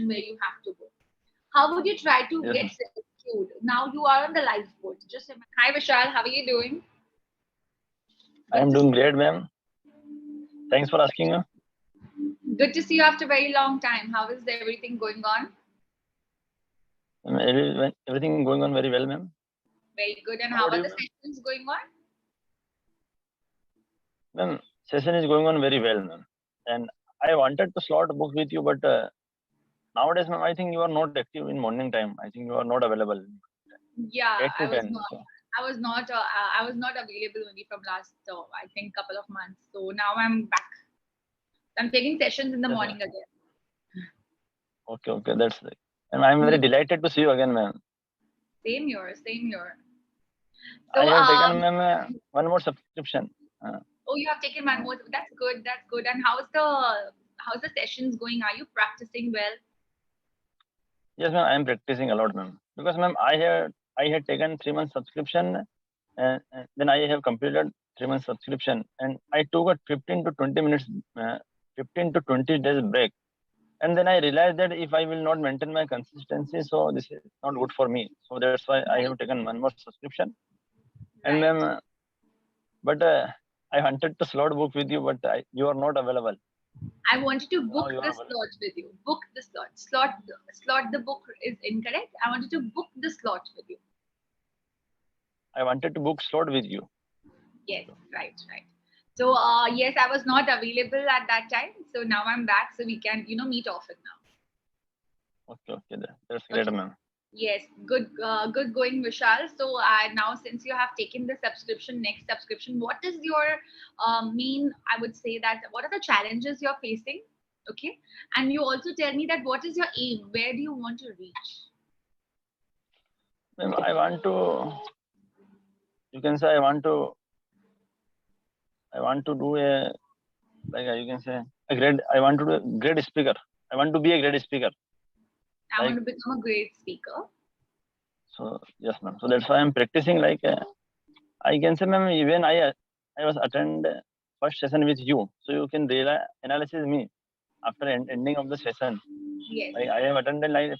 where you have to go. How would you try to Yes, get rescued? Now you are on the lifeboat. Just imagine. Hi Vishal, how are you doing? I Good am to doing see great, ma'am. Thanks for asking. good to see you after a very long time. How is everything going on? Everything going on very well, ma'am. Very good. And How how about are you, the ma'am? sessions going on? Ma'am, session is going on very well, ma'am. And I wanted to slot a book with you, but nowadays, ma'am, I think you are not active in morning time. I think you are not available. Yeah, 8 to I was 10. not. So, I was not available only from last, I think, couple of months. So now I'm back. I'm taking sessions in the yes, ma'am. morning again. Okay. That's right. And I'm very Hmm. delighted to see you again, ma'am. Same here, same here. I So, have taken, ma'am, one more subscription. Uh, oh, you have taken one more. That's good. That's good. And how's the sessions going? Are you practicing well? yes, ma'am, I am practicing a lot, ma'am. Because, ma'am, I had taken 3 months subscription, and then I have completed 3 months subscription, and I took a 15 to 20 minutes, 15 to 20 days break, and then I realized that if I will not maintain my consistency, so this is not good for me. So that's why I have Right, taken one more subscription. And right. ma'am, but I wanted to slot book with you, but you are not available. I wanted to Now book you are the available. slot with you. Book the slot. Slot the book is incorrect. I wanted to book the slot with you. I wanted to book slot with you. Yes, right, right. So yes, I was not available at that time. So now I'm back. So we can, meet often now. Okay, that's great, Okay. ma'am. Yes, good going, Vishal. So now, since you have taken the subscription, next subscription, what is your main? I would say that what are the challenges you're facing? Okay, and you also tell me that what is your aim? Where do you want to reach? Ma'am, I want to. You can say I want to do a, like you can say a great. I want to do a great speaker. I want to be a great speaker. I want Like to become a great speaker. so, yes, ma'am. So that's why I'm practicing. Like I can say, ma'am, even I was attend first session with you, so you can analysis me after ending of the session. Yes. Like I have attended like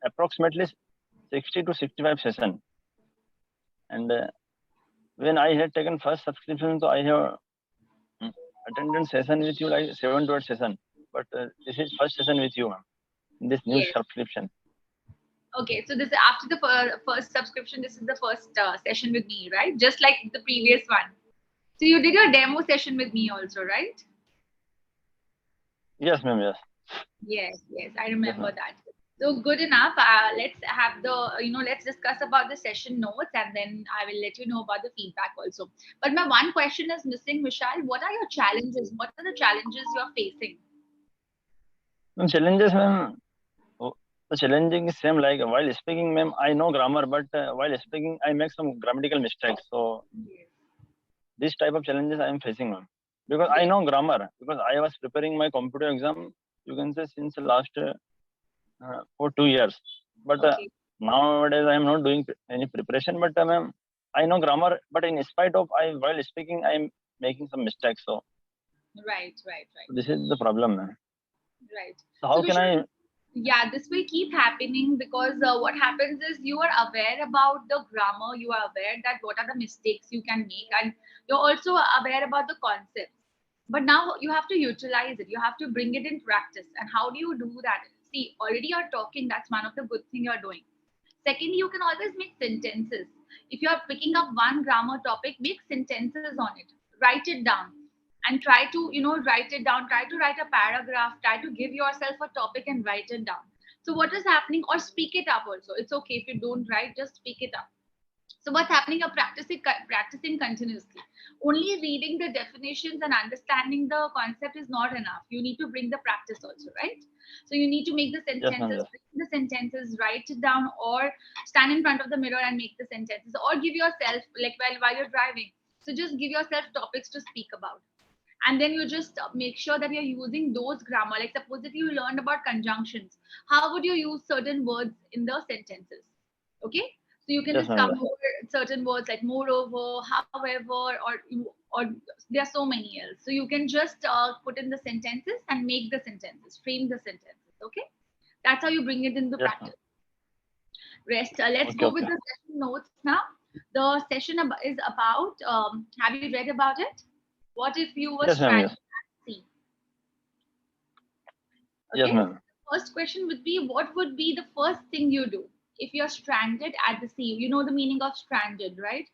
approximately 60 to 65 session, and when I had taken first subscription, so I have mm, attended session with you like 7 to 8 session. But this is first session with you, ma'am. In this new Yes. subscription. Okay. So this after the first subscription, this is the first session with me, right? Just like the previous one. So you did your demo session with me also, right? Yes, ma'am. Yes, Yes, yes, I yes, remember ma'am. that. So good enough. Let's have let's discuss about the session notes and then I will let you know about the feedback also. But my one question is missing, Vishal. What are your challenges? What are the challenges you're facing? Ma'am, challenges, ma'am. Oh, the challenging is same like while speaking, ma'am. I know grammar, but while speaking, I make some grammatical mistakes. So Yes, this type of challenges I am facing, ma'am. Because I yes. know grammar, because I was preparing my computer exam. You can say since the last for 2 years. But Okay. nowadays I am not doing any preparation. But ma'am, I know grammar, but in spite of I while speaking, I am making some mistakes. So Right, right, right, this is the problem, ma'am. right. So So how can Vishal, I? yeah, this will keep happening because what happens is you are aware about the grammar, you are aware that what are the mistakes you can make, and you're also aware about the concepts. But now you have to utilize it, you have to bring it in practice. And how do you do that? See, already you're talking, that's one of the good thing you're doing. Secondly, you can always make sentences. If you're picking up one grammar topic, make sentences on it, write it down, and try to write it down, try to write a paragraph, try to give yourself a topic and write it down. So what is happening, or speak it up also, it's okay if you don't write, just speak it up. So what's happening, you're practicing continuously. Only reading the definitions and understanding the concept is not enough, you need to bring the practice also, right? So you need to make the Yes, ma'am. sentences, Yes. bring the sentences, write it down, or stand in front of the mirror and make the sentences, or give yourself, like while you're driving, so just give yourself topics to speak about. And then you just make sure that you're using those grammar, like suppose if you learned about conjunctions, how would you use certain words in the sentences? Okay, so you can Yes, just ma'am. come Yes. over certain words like moreover, however, or there are so many else, so you can just put in the sentences and make the sentences, frame the sentences. Okay, That's how you bring it into Yes, ma'am. practice. Rest. Let's Okay, go with okay. the session notes now. The session is about. Have you read about it? What if you were Yes, ma'am. stranded Yes. at sea? Yes, Okay. ma'am. First question would be, what would be the first thing you do if you're stranded at the sea? You know the meaning of stranded, right?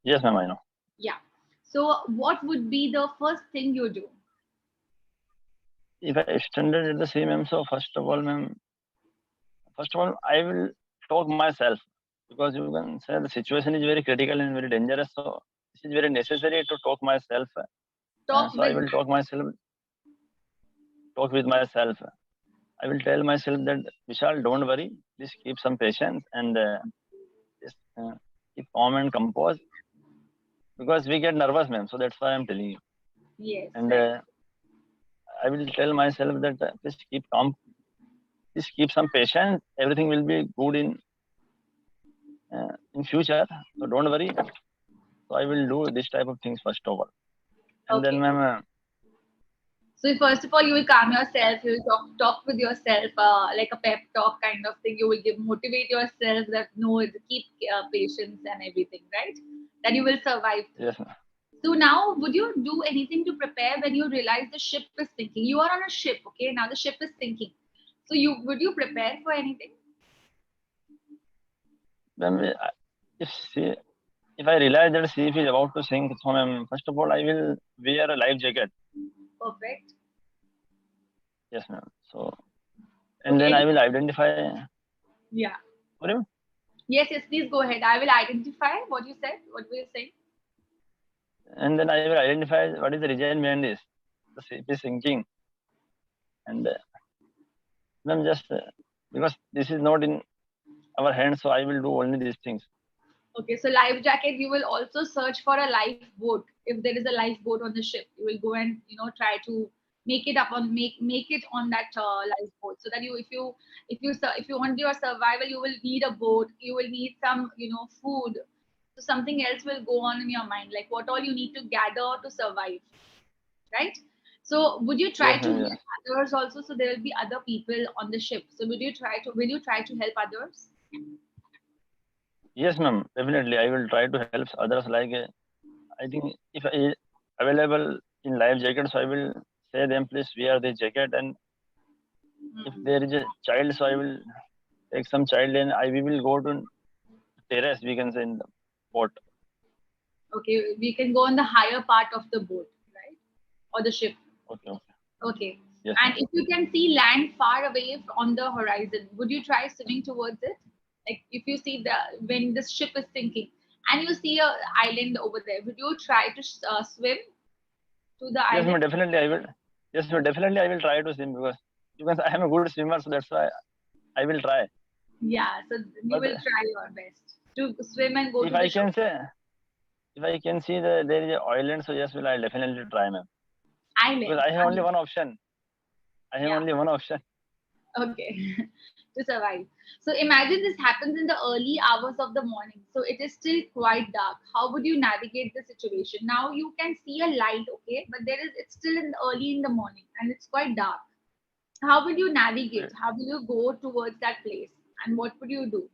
Yes, ma'am. I know. Yeah. So what would be the first thing you do? If I extended at the sea, ma'am, so first of all, I will talk myself, because you can say the situation is very critical and very dangerous. So this is very necessary to talk myself. Talk So I with. will talk with myself. I will tell myself that Vishal, don't worry, please keep some patience and just keep calm and composed, because we get nervous, ma'am. So that's why I'm telling you. Yes, And right. I will tell myself that please keep calm, please keep some patience. Everything will be good in future. So don't worry. So I will do this type of things first of all, and then, Okay. ma'am, So first of all, you will calm yourself. You will talk with yourself, like a pep talk kind of thing. You will motivate yourself that no, keep patience and everything, right? That you will survive through. yes, ma'am. So now, would you do anything to prepare when you realize the ship is sinking? You are on a ship, okay? Now the ship is sinking. So would you prepare for anything? Ma'am, if see, if I realize that sea is about to sink, so, ma'am, first of all, I will wear a life jacket. Perfect. Yes, ma'am. So, and then I Okay. will identify. Yeah. Sorry, ma'am? Yes, yes, please go ahead. I will identify what you said. What were you saying? And then I will identify what is the reason behind this. The ship is sinking, and ma'am, just because this is not in our hands, so I will do only these things. Okay, so life jacket, you will also search for a lifeboat. If there is a lifeboat on the ship, you will go and try to make it on that lifeboat, so that if you want your survival, you will need a boat. You will need some food. So something else will go on in your mind, like what all you need to gather to survive, right? So would you try Yes, to ma'am. help Yes. others also? So there will be other people on the ship. So will you try to help others? Yes, ma'am. Definitely, I will try to help others. Like I think if I available in life jacket, so I will say them please wear the jacket. And if Hmm. there is a child, so I will take some child and we will go to terrace. We can say in the boat. Okay, we can go on the higher part of the boat, right? Or the ship. Okay, okay. Okay. Yes, And ma'am. if you can see land far away on the horizon, would you try swimming towards it? Like if you see when this ship is sinking and you see a island over there, would you try to swim to the Yes, island? ma'am. Definitely, I will. Yes, ma'am. Definitely, I will try to swim, because I am a good swimmer, so that's why I will try. Yeah, so you But will try your best to swim and go if to the I shore. can say, if I can see there is a island, so yes, will I definitely try, ma'am. Because Island. I have only one option. I have Yeah. only one option. Okay. To survive. So imagine this happens in the early hours of the morning. So it is still quite dark. How would you navigate the situation? Now you can see a light, okay, but it's still early in the morning and it's quite dark. How will you navigate? How will you go towards that place? And what would you do?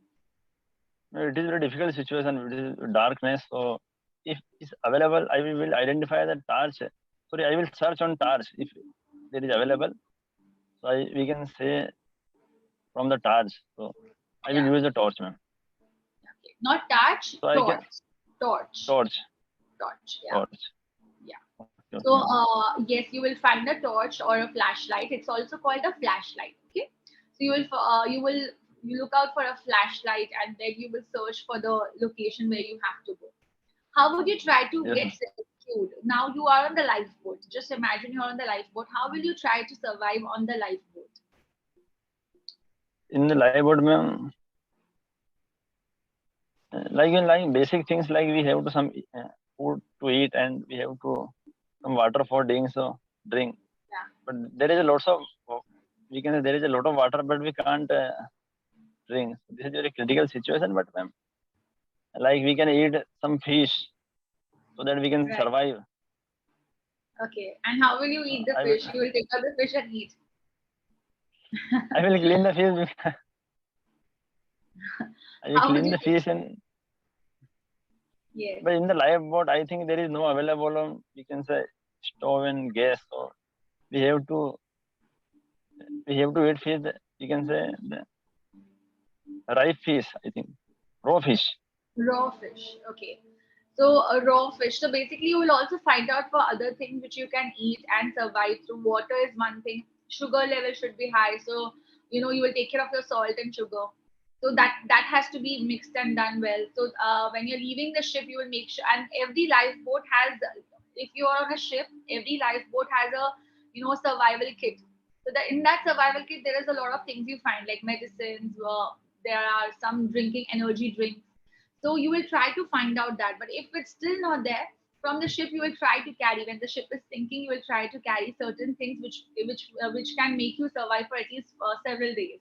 It is a very difficult situation. It is darkness. So if it's available, I will identify the torch. Sorry, I will search on torch if there is available. So we can say from the torch. So I will Yeah. use the torch, ma'am. Okay. Not touch, So I can torch. Torch. torch, Torch. Yeah. torch. Yeah. Okay, okay, So, ma'am. yes, you will find a torch or a flashlight. It's also called a flashlight. Okay. So you look out for a flashlight and then you will search for the location where you have to go. How would you try to Yes, get ma'am. rescued? Now you are on the lifeboat. Just imagine you're on the lifeboat. How will you try to survive on the lifeboat? In the livelihood, ma'am, like basic things like we have to some food to eat and we have to some water for drink. So drink. Yeah. But there is a lots of we can say there is a lot of water, but we can't drink. This is a very critical situation. But ma'am, like we can eat some fish so that we can Right. survive. Okay. And how will you eat the I will, fish? You will take out the fish and eat. I will clean the fish. I will How would clean you the do? fish, and Yes. but in the lifeboat, I think there is no available on, we can say, stove and gas. So we have to eat fish. You can say the ripe fish. I think raw fish. Raw fish. Okay. So raw fish. So basically, you will also find out for other things which you can eat and survive through. Water is one thing. Sugar level should be high. So you will take care of your salt and sugar. So that has to be mixed and done well. So when you're leaving the ship, you will make sure. And every lifeboat has, if you are on a ship, every lifeboat has a survival kit. So that in that survival kit, there is a lot of things you find like medicines. There are some drinking energy drinks, so you will try to find out that. But if it's still not there, from the ship you will try to carry. When the ship is sinking, you will try to carry certain things which can make you survive for at least several days.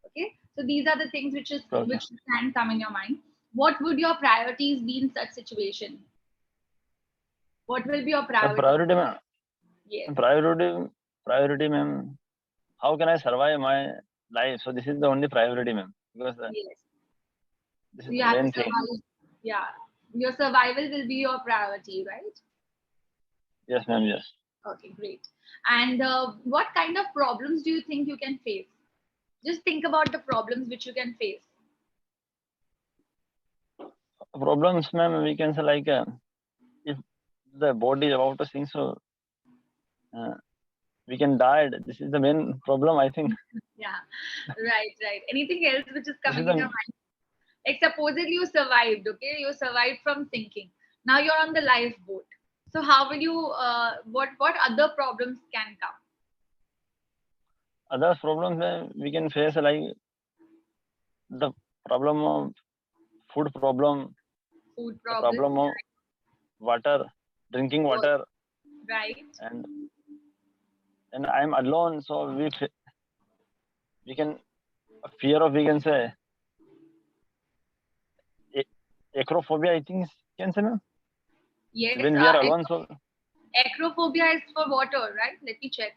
Okay, so these are the things Okay. which can come in your mind. What would your priorities be in such situation? What will be your The priority? priority, ma'am. Yes, Priority, ma'am. How can I survive my life? So this is the only priority, ma'am. Because yes. this So is you the have to main thing. survive. Yeah, your survival will be your priority, right? Yes, ma'am. Yes. Okay, great. And what kind of problems do you think you can face? Just think about the problems which you can face. Problems, ma'am. We can say like if the body is about to sink, so uh, we can die. This is the main problem. I think Yeah, right, right. Anything else which is this is coming in your the mind? Like supposedly you survived, okay? You survived from sinking. Now you're on the lifeboat. So how will you? What other problems can come? other problems that we can face, like the problem of food problem, Food the problems, problem of water, drinking what, water, right? and I'm alone, so we can fear of, we can say, a- acrophobia. I think can say, ma'am. Yes. When we are alone, so Acrophobia is for water, right? Let me check.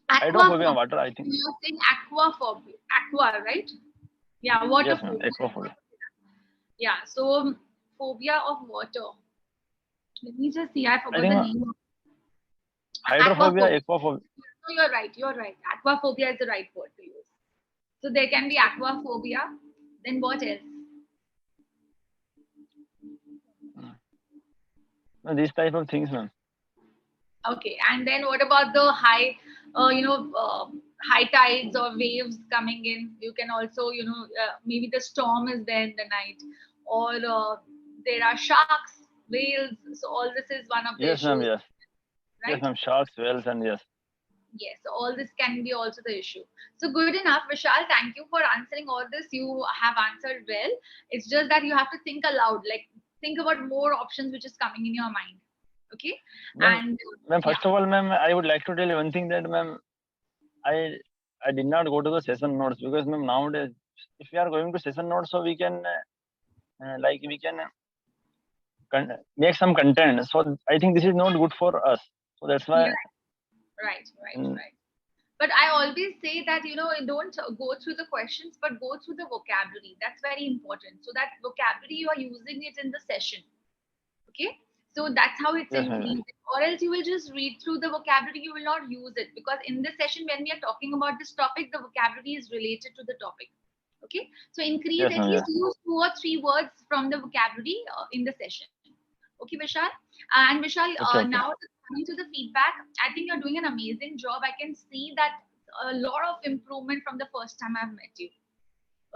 hydrophobia Aquaphobia. water. I think You're saying aquaphobia. Aqua, right? Yeah, water yes, ma'am. phobia. Acrophobia, Yeah, so phobia of water. Let me just see. I I forgot think the name. hydrophobia, Aquaphobia. aquaphobia. No, you're right. You're right. Aquaphobia is the right word to use. So there can be aquaphobia. Then what else? No, these type of things, ma'am. Okay, and then what about the high, high tides or waves coming in? You can also, maybe the storm is there in the night, or there are sharks, whales. So all this is one of the Yes, ma'am. issues, Yes, yes, right? ma'am. Sharks, whales, and yes, Yes, so all this can be also the issue. So good enough, Vishal. Thank you for answering all this. You have answered well. It's just that you have to think aloud, like think about more options which is coming in your mind. Okay, ma'am. and Ma'am, yeah, first of all, ma'am, I would like to tell you one thing that, ma'am, I I did not go to the session notes because, ma'am, nowadays if we are going to session notes, so we can like we can make some content. So I think this is not good for us. So that's yeah, why. right, right, mm, right. But I always say that don't go through the questions, but go through the vocabulary. That's very important. So that vocabulary you are using it in the session. Okay, so that's how it's yes, ma'am. increased. Or else you will just read through the vocabulary, you will not use it, because in this session when we are talking about this topic, the vocabulary is related to the topic. Okay, so increase, Yes, at ma'am. least Yes. use 2 or 3 words from the vocabulary in the session. Okay, Vishal. And Vishal, Okay. now Okay. coming to the feedback, I think you're doing an amazing job. I can see that a lot of improvement from the first time I've met you.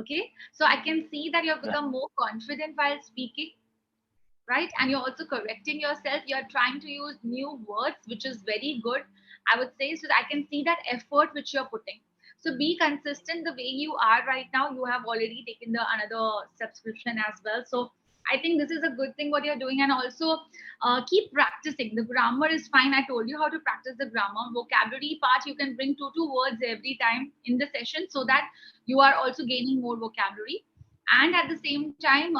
Okay, so I can see that you have Yeah. become more confident while speaking, right? And you're also correcting yourself. You're trying to use new words, which is very good, I would say. So I can see that effort which you're putting. So be consistent the way you are right now. You have already taken the another subscription as well. So I think this is a good thing what you're doing. And also keep practicing. The grammar is fine. I told you how to practice the grammar. Vocabulary part, you can bring two words every time in the session, so that you are also gaining more vocabulary. And at the same time,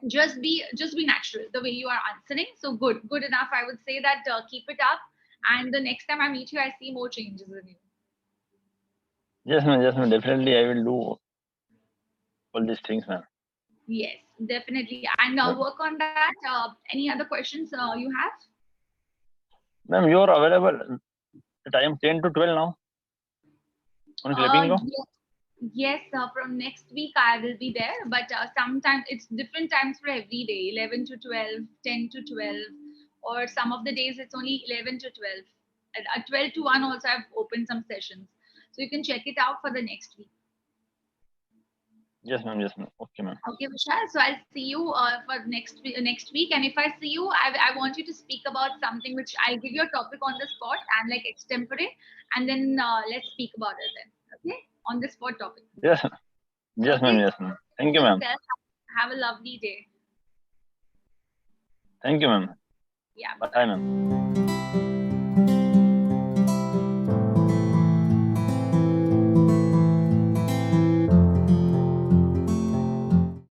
just be natural the way you are answering. So good enough, I would say that. Keep it up. And the next time I meet you, I see more changes in you. Yes, ma'am. Yes, ma'am. Definitely, I will do all these things, ma'am. Yes, definitely. And Ma'am, work on that. Any other questions you have? ma'am, you are available at time 10 to 12 now on Clapingo? Yes, from next week I will be there, but sometimes it's different times for every day, 11 to 12, 10 to 12, or some of the days it's only 11 to 12. At 12 to 1 also I've opened some sessions. So you can check it out for the next week. Yes, ma'am. Yes, ma'am. Okay, ma'am. Okay, Vishal. So I'll see you for next week, and if I see you, I want you to speak about something which I'll give you a topic on the spot and like extempore, and then let's speak about it then. Okay, on the spot topic. Yes, ma'am. Yes, ma'am. Okay. Yes, ma'am. Thank you, ma'am. Yourself. Have a lovely day. Thank you, ma'am. Yeah. Bye, Bye. ma'am.